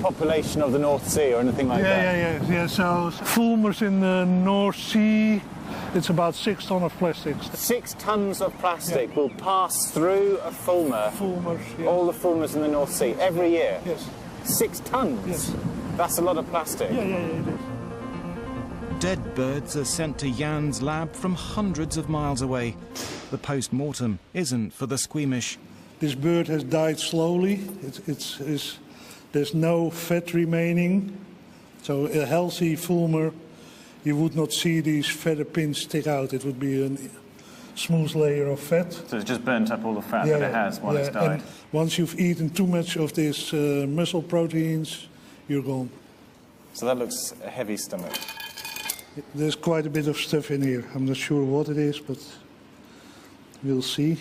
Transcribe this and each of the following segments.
population of the North Sea or anything like that? Yeah. So fulmars in the North Sea, it's about 6 tons of plastics. 6 tons of plastic will pass through a fulmar. Fulmars, yes. All the fulmars in the North Sea every year. Yes. 6 tons. Yes. That's a lot of plastic. Yeah, it is. Dead birds are sent to Jan's lab from hundreds of miles away. The post-mortem isn't for the squeamish. This bird has died slowly. There's no fat remaining. So a healthy fulmar, you would not see these feather pins stick out. It would be a smooth layer of fat. So it's just burnt up all the fat that it has while it's died. And once you've eaten too much of these muscle proteins, you're gone. So that looks a heavy stomach. There's quite a bit of stuff in here. I'm not sure what it is, but we'll see.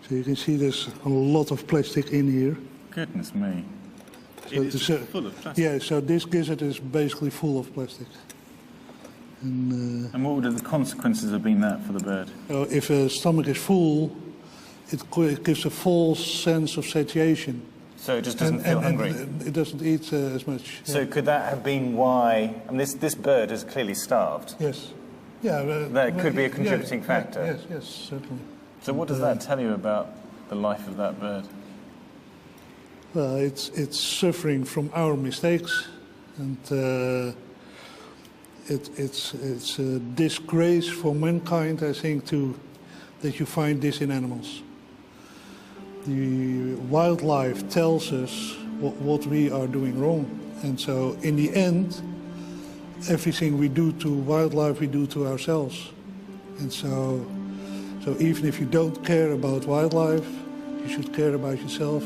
So you can see there's a lot of plastic in here. Goodness me. So it's full of plastic. Yeah, so this gizzard is basically full of plastic. And what would the consequences have been that for the bird? If a stomach is full, it gives a false sense of satiation. So it just doesn't feel hungry? It doesn't eat as much. So could that have been why... I mean, this bird is clearly starved. Yes. Yeah. That could be a contributing factor. Yes, certainly. So what does that tell you about the life of that bird? Well, it's suffering from our mistakes, and it's a disgrace for mankind, I think, that you find this in animals. The wildlife tells us what we are doing wrong, and so in the end, everything we do to wildlife we do to ourselves, and so even if you don't care about wildlife, you should care about yourself.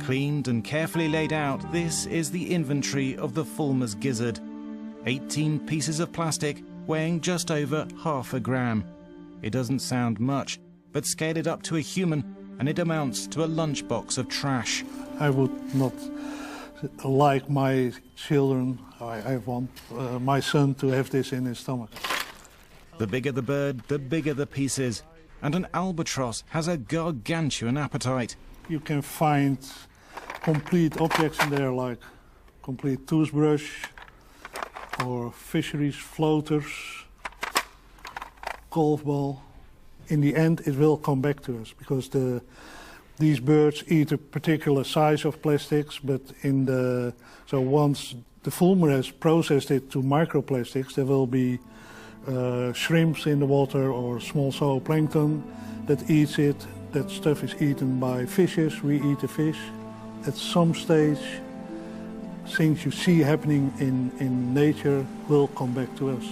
Cleaned and carefully laid out, this is the inventory of the fulmar's gizzard. 18 pieces of plastic weighing just over half a gram. It doesn't sound much, but scale it up to a human and it amounts to a lunchbox of trash. I would not like my children, I have one, my son to have this in his stomach. The bigger the bird, the bigger the pieces. And an albatross has a gargantuan appetite. You can find complete objects in there, like complete toothbrush or fisheries floaters, golf ball. In the end, it will come back to us because these birds eat a particular size of plastics, but so once the fulmar has processed it to microplastics, there will be shrimps in the water or small zooplankton that eats it. That stuff is eaten by fishes, we eat the fish. At some stage, things you see happening in nature will come back to us.